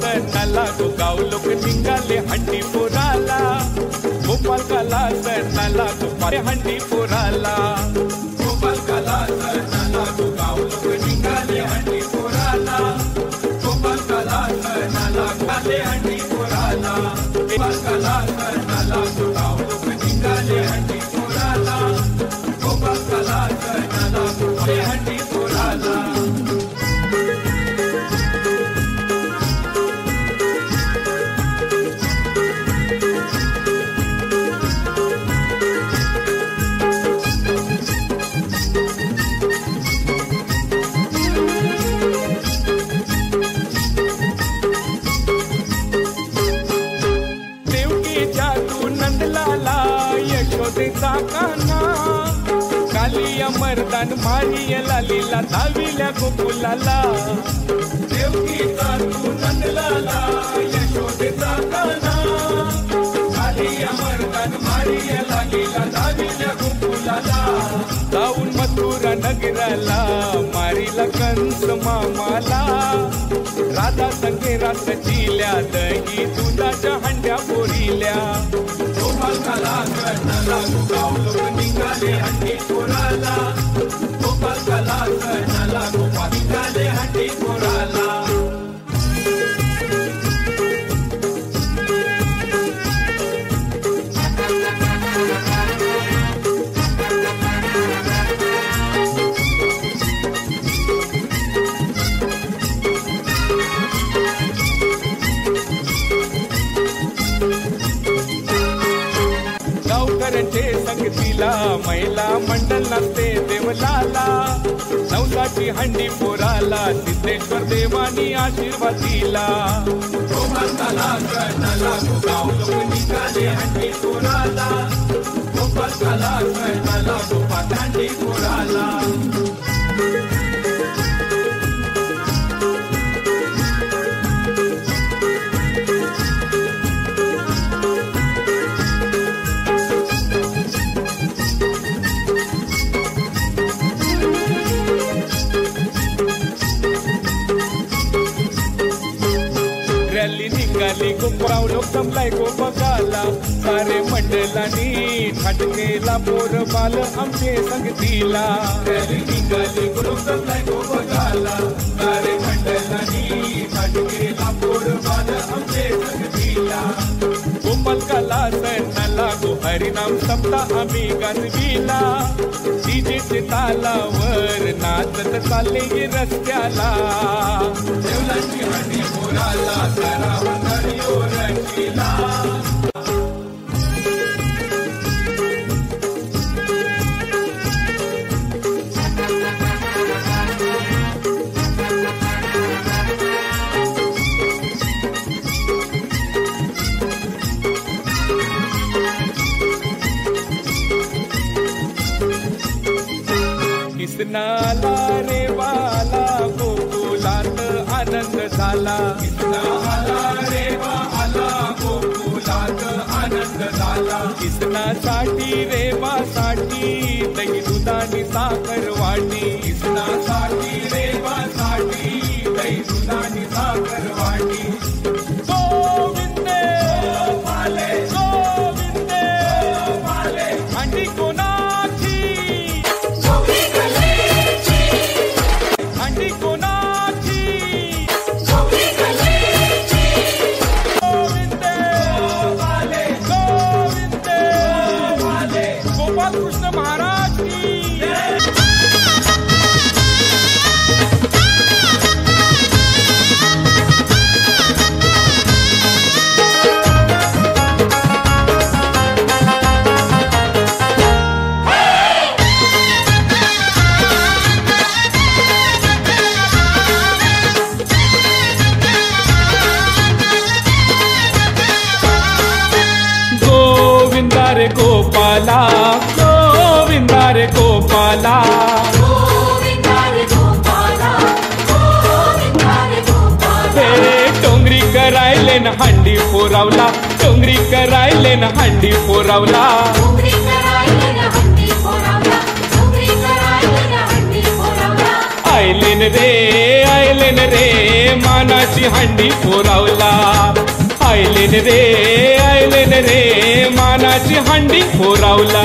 सणाला गाव लोक निघाले हंडी पोराला, गोपाल कला सणाला दुपारी हंडी पोराला, गोपाल कला सणाला गाव लोक निघाले हंडी पोराला, गोपाल कला सणाला गाले हंडी पोराला, गोपाल कला सणाला गाव लोक निघाले हंडी पोराला, गोपाल कला सणाला गाले हंडी पोराला. कालिया मर्दान मारिया लालीला धाविल्या गोकुलाला, देवकीचा तू नंदलाला यशोदेचा काना, कालिया मर्दान मारिया लालीला धाविल्या गोकुलाला, जाऊन मथुरा नगराला मारिला कंस मामाला, राधा संगे रात चिल्या दही दुधाच्या हंड्या पोरिल्या, गोपाल कला सणाला गाव लोक निघाले हंडी पोराला, गोपाल कला सणाला गोपाल निघाले हंडी पोराला. संगतीला महिला मंडल नसते देवलाला, नवसाची हंडी पोराला सिद्धेश्वर देवानी आशीर्वाद दिला, गोपाल कला सणाला गाव लोक निघाले हंडी पोराला, गोपाल कला सणाला गोपाल हंडी पोराला. गोपाळ लोक जमलाय गो बघाला, सारे मंडलानी ठाटकेला पोर बाल आमचे संगतीला, निघाले लोक जमलाय गो बघाला, सारे मंडलानी ठाटकेला पोर बाल आमचे संगतीला, गोपाल कला सणाला गो हरिनाम सप्ताह आम्ही गाजविला, डीजेचे तालावर नाचत चालले रस्त्याला, देवलांची हंडी पोराला सरावंदरियो रंगीला. कृष्णाला रे बाला गोकुलात आनंद झाला, कृष्णाला रे बाला गोकुलात आनंद झाला, कृष्णासाठी रेवासाठी दही दुधानी साखर वाटी, कृष्णासाठी रेवासाठी दही दुधानी साखर वाटी, गोविंदे गोपाले गोविंदे गोपाले हंडी कोणाची, हंडी कोणाची, गोविंदे गोपाले गोविंदे गोपाले गोपाल कृष्ण महाराज की. गोपाला. टोंगरी करायले न हंडी फोरावला, टोंगरी करायले न हंडी फोरावला. आयलेन रे मानाची हंडी फोरावला. आयलेन रे मानाची हंडी फोरावला.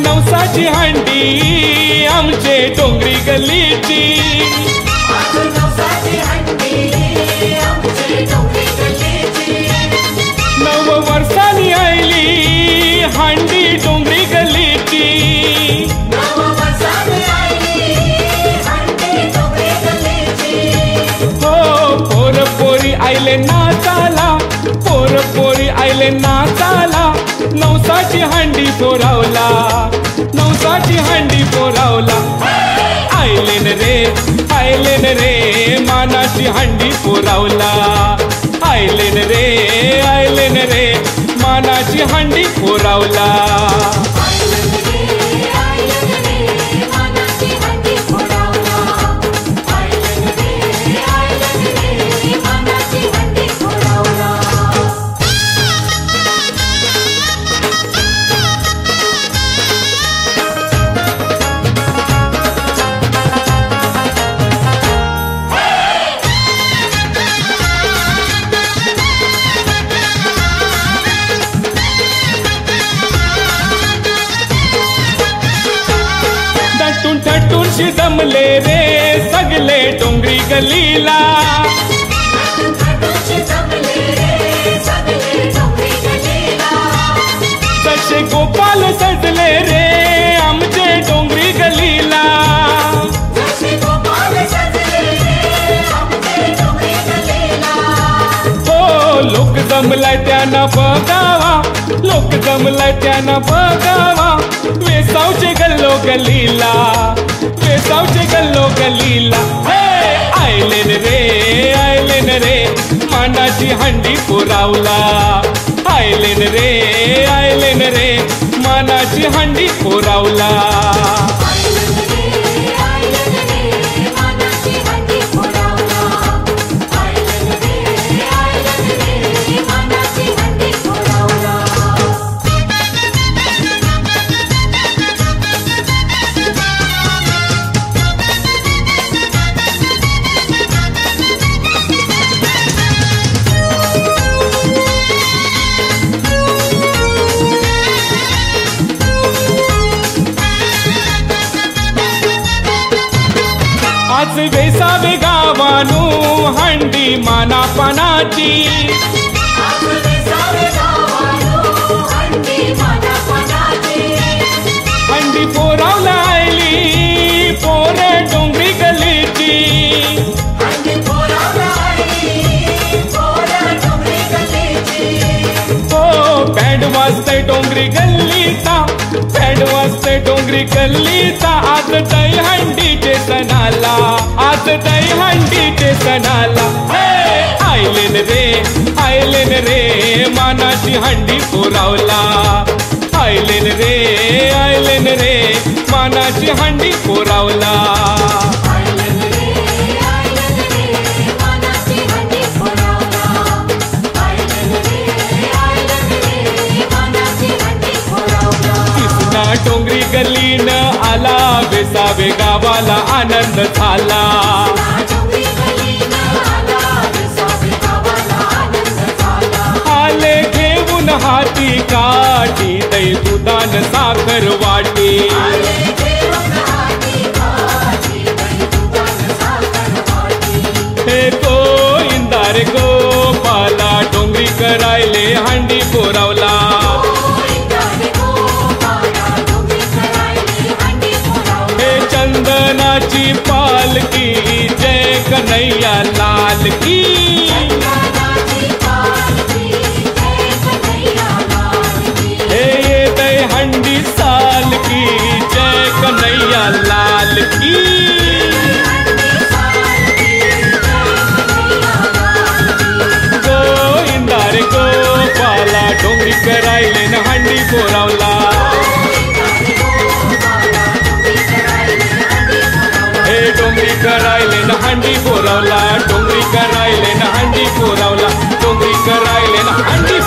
नवसाची हंडी आमचे डोंगरी गल्लीची. नव वर्षांनी आयली हंडी डोंगरी गल्लीची. हो पोर पोरी आयले नाचाला, पोर पोरी आयले नाचाला. नवसाची हंडी फोरावला, नवसाची हंडी फोरावला. आयलेन रे मानाची हंडी फोरावला. आयलेन रे मानाची हंडी फोरावला. ठटून जमले रे सगले डोंगरी गल्लीला. तसे गोपाल सजले रे आमचे डोंगरी गल्लीला. हो लोक जमलाय त्यानं बघावा, लोक जमलाय त्यानं बघावा. वेसावचे गल्लो गल्लीला, वेसावचे गल्लो गल्लीला. आयलेन रे मानाची हंडी फोरावला. आयलेन रे मानाची हंडी फोरावला. आज वेसावे गावानू हंडी माना पानाची. हंडी फोरावला आयली पोर डोंगरी गल्लीची. हो बँड वाजतय डोंगरी गल्लीचा, बँड वाजतय डोंगरी गल्लीचा. आज दही हंडीचे सणाला, आज दही हंडीचे सणाला. आयलेन रे मानाची हंडी फोरावला. आयलेन रे मानाची हंडी फोरावला. डोंगरी गल्लीन आला वेसावे गावाला आनंद झाला. आले घेऊन हाती काठी दै दुधान साखर वाटी. हे गोविंदा रे गोपाला डोंगरी करायले हंडी फोरावला. जी पालकी जय कन्हैया लाल की। हे ये दहीहंडी साल की जय कन्हैया लाल की। गोविंदा रे गोपाला डोंगरी करायले न हंडी पोरावला। डोंगरी करायले न हंडी पोरावला, डोंगरी करायले न हंडी पोरावला, डोंगरी करायले न हंडी।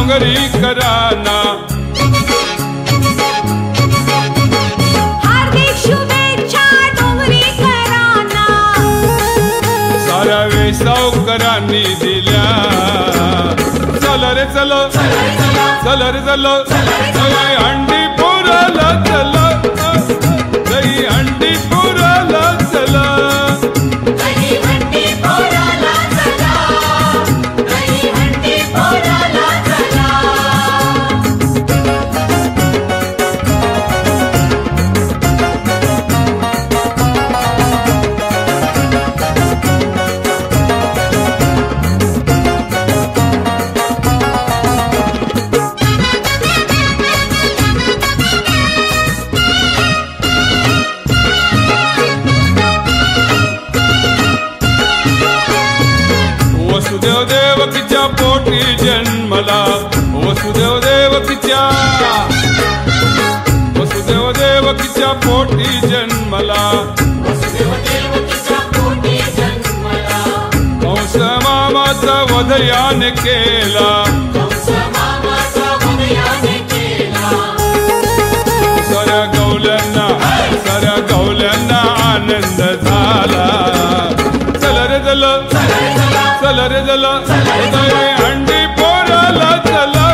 डोंगरी कराना. हार्दिक शुभेच्छा डोंगरी कराना. साऱ्या वेसावकरांनी दिल्या. चल रे चल चल रे चल दही हंडी पुराला चला. दही हंडी पुराला चला. दही हंडी पोराला चला. दही हंडी पोराला चला. वसुदेव देवकीच्या पोटी जन्मला. वसुदेव देवकीच्या पोटी जन्मला. वसुदेव देवकीच्या पोटी जन्मला. कंस मामाचा वध याने केला. कंस मामाचा वध याने केला. साऱ्या गवल्यांना आनंद झाला. चल रे चल चल रे चल दही हंडी पोराला चला.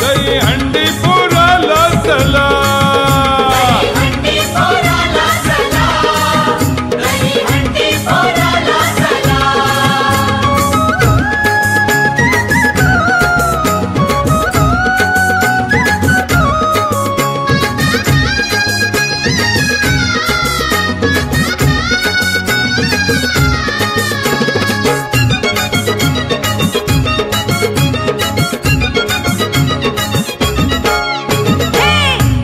दही हंडी पोराला चला. दही हंडी पोराला चला. दही हंडी पोराला चला.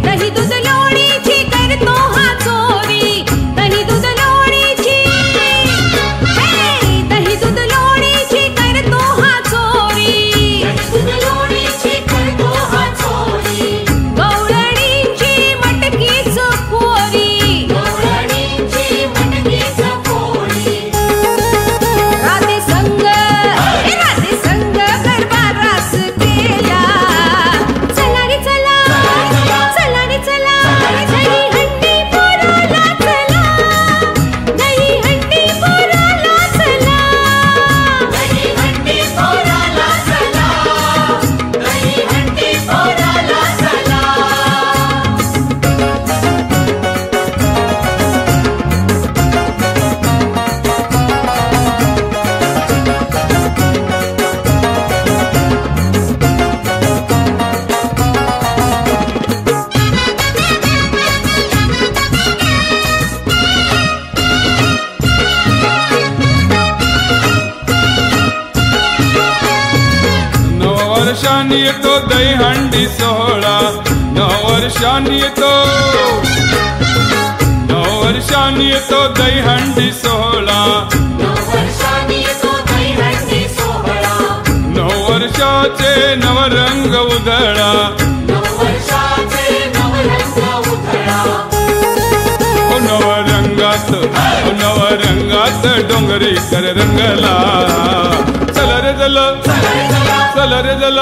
दही दूध लोणीची करतो हा चोरी. दही दूध लोणीची. दही दूध लोणीची करतो हा चोरी. दही दूध लोणीची करतो हा चोरी. गवळणीची मटकीच पोरी. गवळणीची मटकीच पोरी. राधे संग गरबा रास केला. चला रे चला चला रे चला. दही हंडी पोराला चला. दही हंडी पोराला चला. दही हंडी पोराला चला. दही हंडी पोराला चला. नववर्षांनी येतो दही हंडी सोहळा. नववर्षांनी येतो दही हंडी सोहळा. नववर्षांनी येतो दही हंडी सोहळा. नववर्षाचे नवरंग उधळा. नववर्षाचे नवरंग उधळा. नवरंगात डोंगरी कर रंगला. चल रे चल चल रे चल